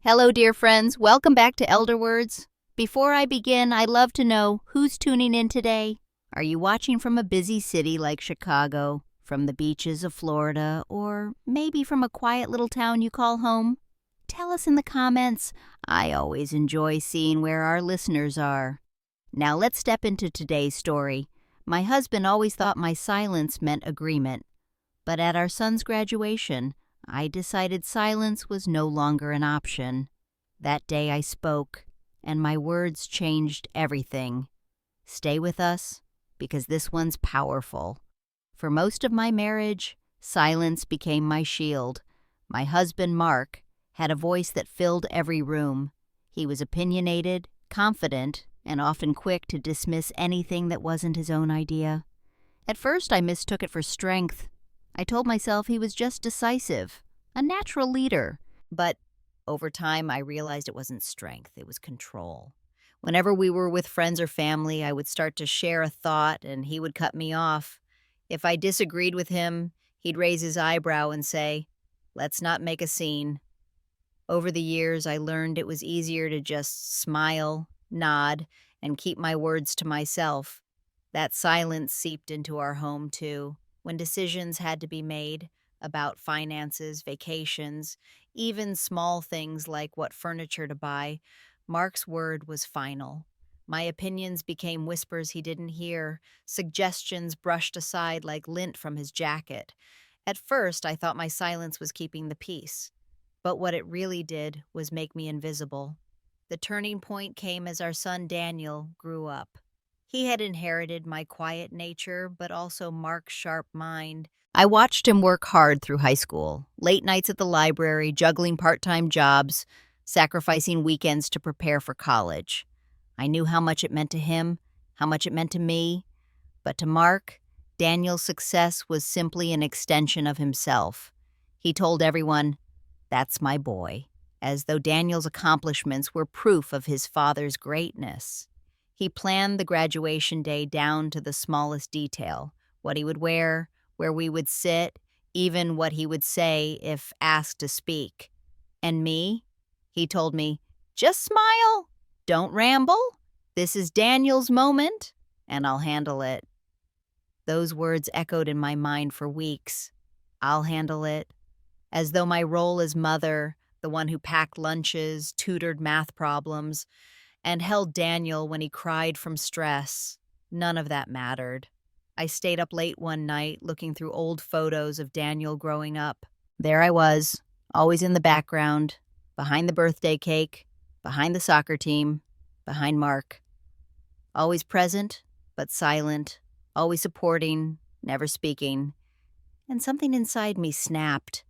Hello, dear friends. Welcome back to Elder Words. Before I begin, I'd love to know who's tuning in today. Are you watching from a busy city like Chicago, from the beaches of Florida, or maybe from a quiet little town you call home? Tell us in the comments. I always enjoy seeing where our listeners are. Now let's step into today's story. My husband always thought my silence meant agreement, but at our son's graduation, I decided silence was no longer an option. That day I spoke, and my words changed everything. Stay with us, because this one's powerful. For most of my marriage, silence became my shield. My husband, Mark, had a voice that filled every room. He was opinionated, confident, and often quick to dismiss anything that wasn't his own idea. At first, I mistook it for strength. I told myself he was just decisive, a natural leader. But over time, I realized it wasn't strength, it was control. Whenever we were with friends or family, I would start to share a thought and he would cut me off. If I disagreed with him, he'd raise his eyebrow and say, "Let's not make a scene." Over the years, I learned it was easier to just smile, nod, and keep my words to myself. That silence seeped into our home, too. When decisions had to be made about finances, vacations, even small things like what furniture to buy, Mark's word was final. My opinions became whispers he didn't hear, suggestions brushed aside like lint from his jacket. At first, I thought my silence was keeping the peace, but what it really did was make me invisible. The turning point came as our son Daniel grew up. He had inherited my quiet nature, but also Mark's sharp mind. I watched him work hard through high school, late nights at the library, juggling part-time jobs, sacrificing weekends to prepare for college. I knew how much it meant to him, how much it meant to me, but to Mark, Daniel's success was simply an extension of himself. He told everyone, "That's my boy," as though Daniel's accomplishments were proof of his father's greatness. He planned the graduation day down to the smallest detail, what he would wear, where we would sit, even what he would say if asked to speak. And me? He told me, "Just smile, don't ramble. This is Daniel's moment, and I'll handle it." Those words echoed in my mind for weeks. I'll handle it. As though my role as mother, the one who packed lunches, tutored math problems, and held Daniel when he cried from stress. None of that mattered. I stayed up late one night looking through old photos of Daniel growing up. There I was, always in the background, behind the birthday cake, behind the soccer team, behind Mark. Always present, but silent, always supporting, never speaking. And something inside me snapped.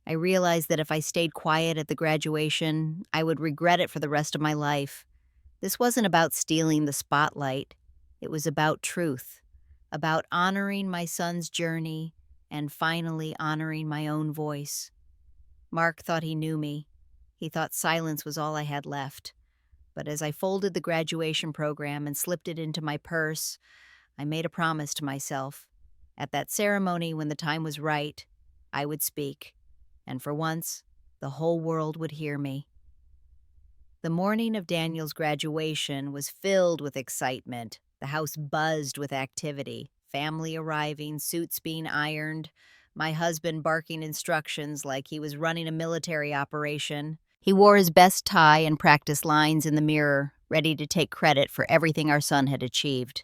I realized that if I stayed quiet at the graduation, I would regret it for the rest of my life. This wasn't about stealing the spotlight. It was about truth, about honoring my son's journey and finally honoring my own voice. Mark thought he knew me. He thought silence was all I had left. But as I folded the graduation program and slipped it into my purse, I made a promise to myself. At that ceremony, when the time was right, I would speak. And for once, the whole world would hear me. The morning of Daniel's graduation was filled with excitement. The house buzzed with activity, family arriving, suits being ironed, my husband barking instructions like he was running a military operation. He wore his best tie and practiced lines in the mirror, ready to take credit for everything our son had achieved.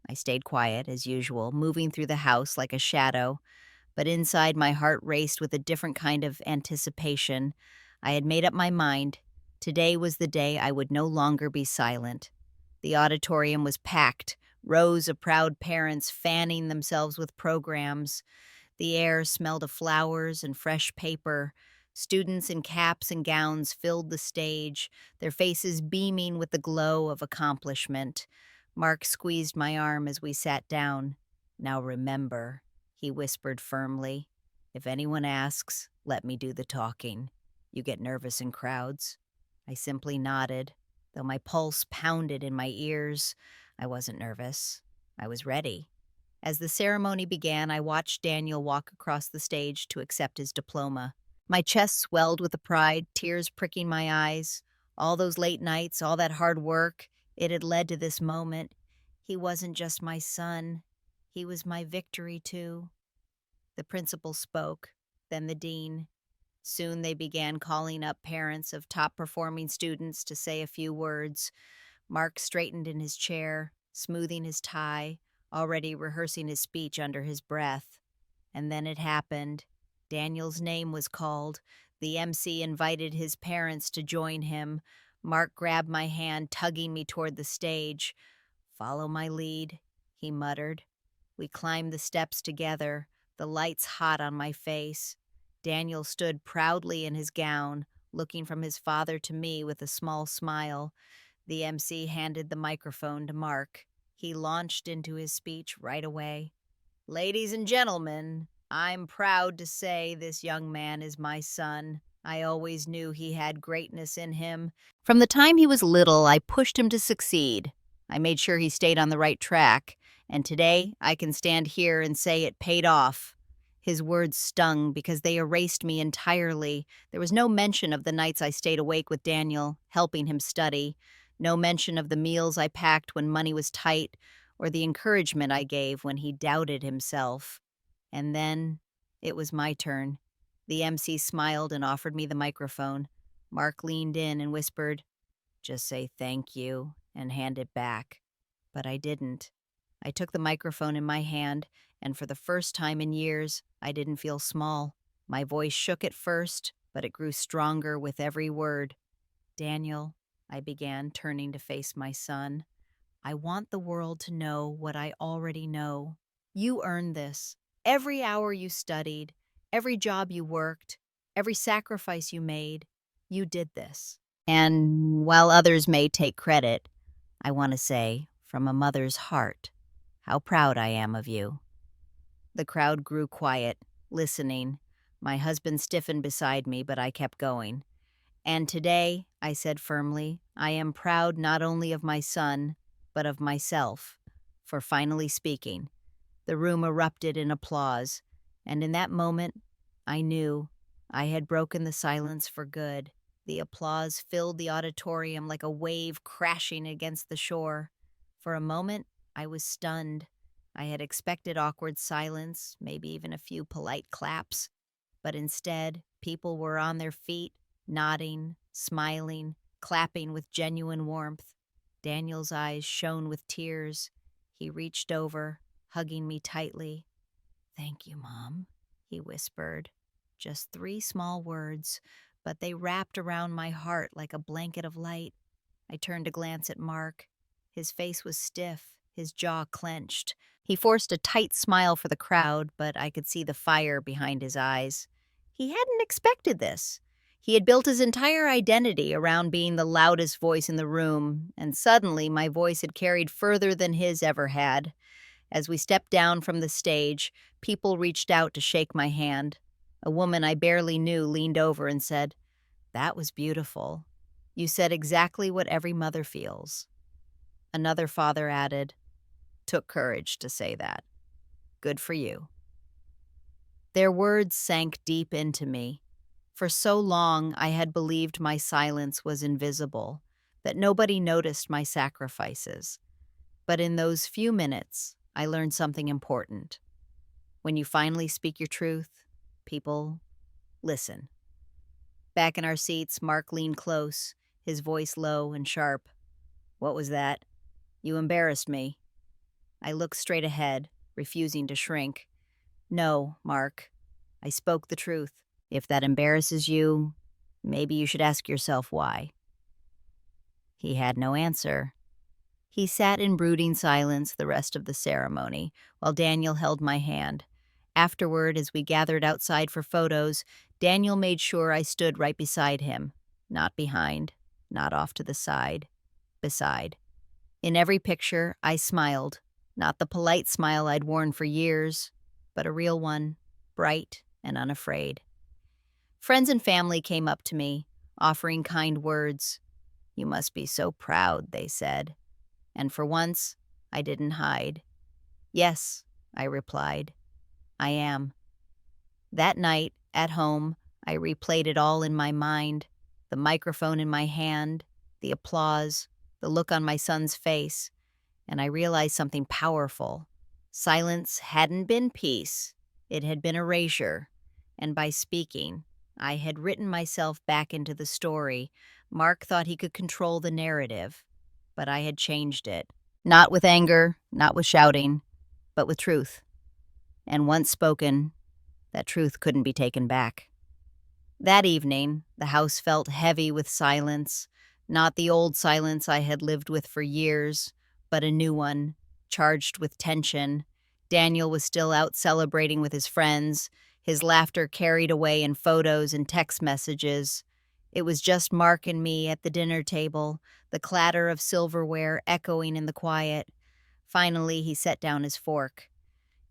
I stayed quiet, as usual, moving through the house like a shadow, but inside my heart raced with a different kind of anticipation. I had made up my mind. Today was the day I would no longer be silent. The auditorium was packed, rows of proud parents fanning themselves with programs. The air smelled of flowers and fresh paper. Students in caps and gowns filled the stage, their faces beaming with the glow of accomplishment. Mark squeezed my arm as we sat down. "Now remember," he whispered firmly, "if anyone asks, let me do the talking. You get nervous in crowds." I simply nodded. Though my pulse pounded in my ears, I wasn't nervous. I was ready. As the ceremony began, I watched Daniel walk across the stage to accept his diploma. My chest swelled with the pride, tears pricking my eyes. All those late nights, all that hard work, it had led to this moment. He wasn't just my son, he was my victory, too. The principal spoke, then the dean. Soon they began calling up parents of top performing students to say a few words. Mark straightened in his chair, smoothing his tie, already rehearsing his speech under his breath. And then it happened. Daniel's name was called. The MC invited his parents to join him. Mark grabbed my hand, tugging me toward the stage. "Follow my lead," he muttered. We climbed the steps together, the lights hot on my face. Daniel stood proudly in his gown, looking from his father to me with a small smile. The MC handed the microphone to Mark. He launched into his speech right away. "Ladies and gentlemen, I'm proud to say this young man is my son. I always knew he had greatness in him. From the time he was little, I pushed him to succeed. I made sure he stayed on the right track, and today I can stand here and say it paid off." His words stung because they erased me entirely. There was no mention of the nights I stayed awake with Daniel, helping him study. No mention of the meals I packed when money was tight, or the encouragement I gave when he doubted himself. And then it was my turn. The MC smiled and offered me the microphone. Mark leaned in and whispered, "Just say thank you and hand it back." But I didn't. I took the microphone in my hand, and for the first time in years, I didn't feel small. My voice shook at first, but it grew stronger with every word. "Daniel," I began, turning to face my son, "I want the world to know what I already know. You earned this. Every hour you studied, every job you worked, every sacrifice you made, you did this. And while others may take credit, I want to say, from a mother's heart, how proud I am of you." The crowd grew quiet, listening. My husband stiffened beside me, but I kept going. "And today," I said firmly, "I am proud not only of my son, but of myself, for finally speaking." The room erupted in applause, and in that moment, I knew I had broken the silence for good. The applause filled the auditorium like a wave crashing against the shore. For a moment, I was stunned. I had expected awkward silence, maybe even a few polite claps, but instead, people were on their feet, nodding, smiling, clapping with genuine warmth. Daniel's eyes shone with tears. He reached over, hugging me tightly. "Thank you, Mom," he whispered. Just 3 small words, but they wrapped around my heart like a blanket of light. I turned to glance at Mark. His face was stiff, his jaw clenched. He forced a tight smile for the crowd, but I could see the fire behind his eyes. He hadn't expected this. He had built his entire identity around being the loudest voice in the room, and suddenly my voice had carried further than his ever had. As we stepped down from the stage, people reached out to shake my hand. A woman I barely knew leaned over and said, "That was beautiful. You said exactly what every mother feels." Another father added, "Took courage to say that. Good for you." Their words sank deep into me. For so long, I had believed my silence was invisible, that nobody noticed my sacrifices. But in those few minutes, I learned something important. When you finally speak your truth, people listen. Back in our seats, Mark leaned close, his voice low and sharp. "What was that? You embarrassed me." I looked straight ahead, refusing to shrink. "No, Mark. I spoke the truth. If that embarrasses you, maybe you should ask yourself why." He had no answer. He sat in brooding silence the rest of the ceremony, while Daniel held my hand. Afterward, as we gathered outside for photos, Daniel made sure I stood right beside him. Not behind, not off to the side. Beside. In every picture, I smiled. Not the polite smile I'd worn for years, but a real one, bright and unafraid. Friends and family came up to me, offering kind words. "You must be so proud," they said. And for once, I didn't hide. "Yes," I replied, "I am." That night, at home, I replayed it all in my mind, the microphone in my hand, the applause, the look on my son's face, and I realized something powerful. Silence hadn't been peace, it had been erasure, and by speaking, I had written myself back into the story. Mark thought he could control the narrative, but I had changed it. Not with anger, not with shouting, but with truth. And once spoken, that truth couldn't be taken back. That evening, the house felt heavy with silence, not the old silence I had lived with for years, but a new one, charged with tension. Daniel was still out celebrating with his friends, his laughter carried away in photos and text messages. It was just Mark and me at the dinner table, the clatter of silverware echoing in the quiet. Finally, he set down his fork.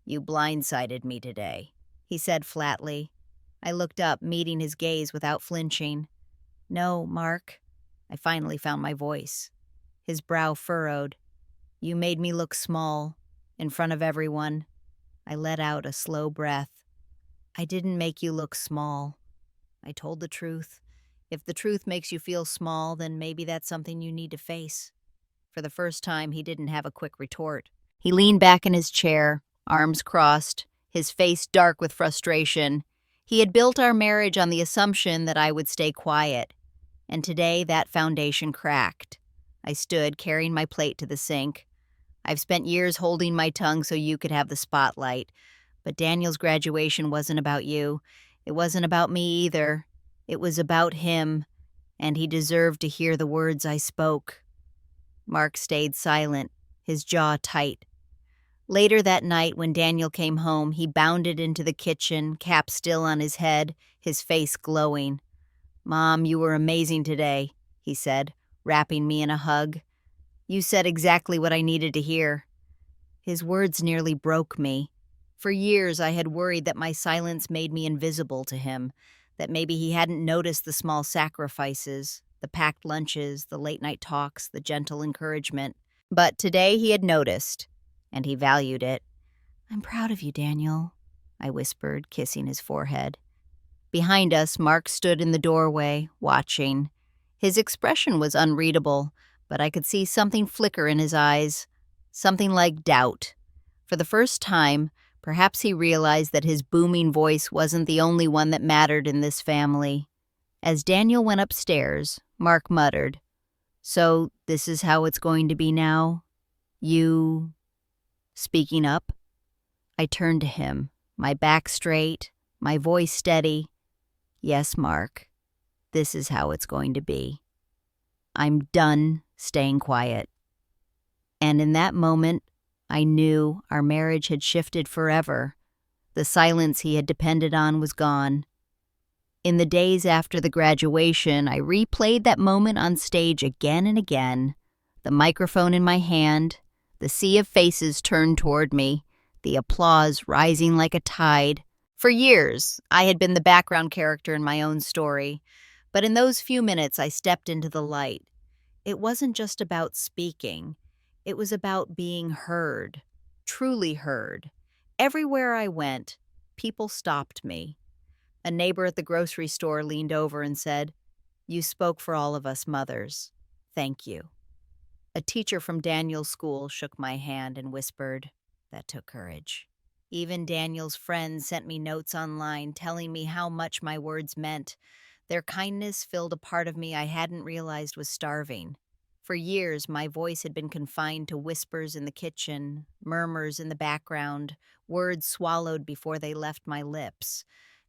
"You blindsided me today," he said flatly. I looked up, meeting his gaze without flinching. "No, Mark." I finally found my voice. His brow furrowed. "You made me look small, in front of everyone." I let out a slow breath. "I didn't make you look small." I told the truth. If the truth makes you feel small, then maybe that's something you need to face. For the first time, he didn't have a quick retort. He leaned back in his chair, arms crossed, his face dark with frustration. He had built our marriage on the assumption that I would stay quiet, and today that foundation cracked. I stood, carrying my plate to the sink. "I've spent years holding my tongue so you could have the spotlight, but Daniel's graduation wasn't about you. It wasn't about me either. It was about him, and he deserved to hear the words I spoke." Mark stayed silent, his jaw tight. Later that night, when Daniel came home, he bounded into the kitchen, cap still on his head, his face glowing. "Mom, you were amazing today," he said, wrapping me in a hug. "You said exactly what I needed to hear." His words nearly broke me. For years, I had worried that my silence made me invisible to him, that maybe he hadn't noticed the small sacrifices, the packed lunches, the late-night talks, the gentle encouragement. But today he had noticed, and he valued it. "I'm proud of you, Daniel," I whispered, kissing his forehead. Behind us, Mark stood in the doorway, watching. His expression was unreadable, but I could see something flicker in his eyes, something like doubt. For the first time, perhaps he realized that his booming voice wasn't the only one that mattered in this family. As Daniel went upstairs, Mark muttered, "So this is how it's going to be now? You speaking up?" I turned to him, my back straight, my voice steady. "Yes, Mark, this is how it's going to be. I'm done staying quiet." And in that moment, I knew our marriage had shifted forever. The silence he had depended on was gone. In the days after the graduation, I replayed that moment on stage again and again, the microphone in my hand, the sea of faces turned toward me, the applause rising like a tide. For years, I had been the background character in my own story, but in those few minutes I stepped into the light. It wasn't just about speaking. It was about being heard, truly heard. Everywhere I went, people stopped me. A neighbor at the grocery store leaned over and said, "You spoke for all of us mothers. Thank you." A teacher from Daniel's school shook my hand and whispered, "That took courage." Even Daniel's friends sent me notes online telling me how much my words meant. Their kindness filled a part of me I hadn't realized was starving. For years, my voice had been confined to whispers in the kitchen, murmurs in the background, words swallowed before they left my lips.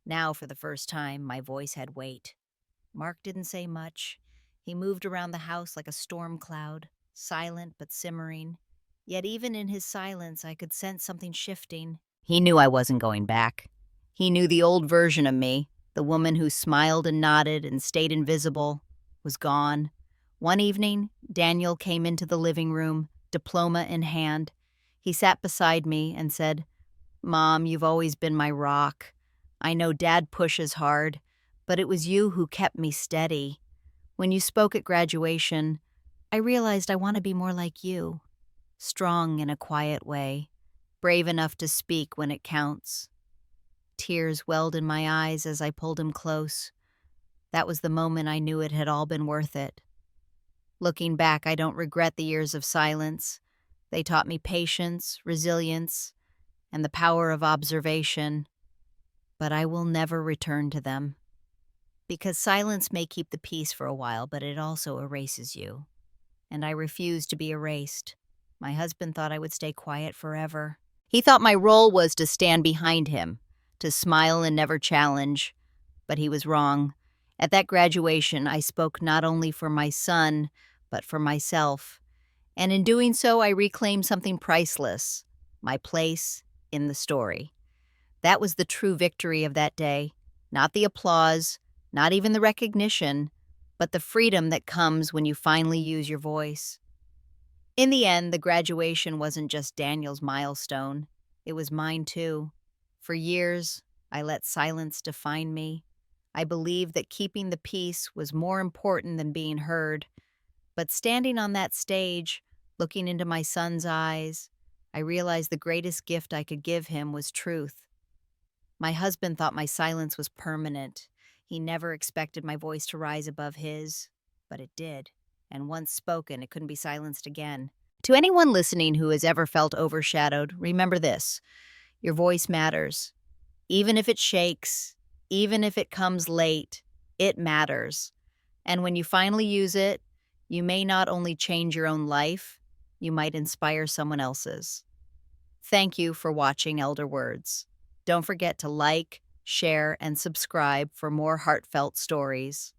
Now, for the first time, my voice had weight. Mark didn't say much. He moved around the house like a storm cloud, silent but simmering. Yet even in his silence, I could sense something shifting. He knew I wasn't going back. He knew the old version of me, the woman who smiled and nodded and stayed invisible, was gone. One evening, Daniel came into the living room, diploma in hand. He sat beside me and said, "Mom, you've always been my rock. I know Dad pushes hard, but it was you who kept me steady. When you spoke at graduation, I realized I want to be more like you, strong in a quiet way, brave enough to speak when it counts." Tears welled in my eyes as I pulled him close. That was the moment I knew it had all been worth it. Looking back, I don't regret the years of silence. They taught me patience, resilience, and the power of observation, but I will never return to them. Because silence may keep the peace for a while, but it also erases you. And I refuse to be erased. My husband thought I would stay quiet forever. He thought my role was to stand behind him, to smile and never challenge. But he was wrong. At that graduation, I spoke not only for my son, but for myself. And in doing so, I reclaimed something priceless, my place in the story. That was the true victory of that day. Not the applause, not even the recognition, but the freedom that comes when you finally use your voice. In the end, the graduation wasn't just Daniel's milestone. It was mine too. For years, I let silence define me. I believed that keeping the peace was more important than being heard. But standing on that stage, looking into my son's eyes, I realized the greatest gift I could give him was truth. My husband thought my silence was permanent. He never expected my voice to rise above his, but it did. And once spoken, it couldn't be silenced again. To anyone listening who has ever felt overshadowed, remember this: your voice matters. Even if it shakes, even if it comes late, it matters. And when you finally use it, you may not only change your own life, you might inspire someone else's. Thank you for watching Elder Words. Don't forget to like, share, and subscribe for more heartfelt stories.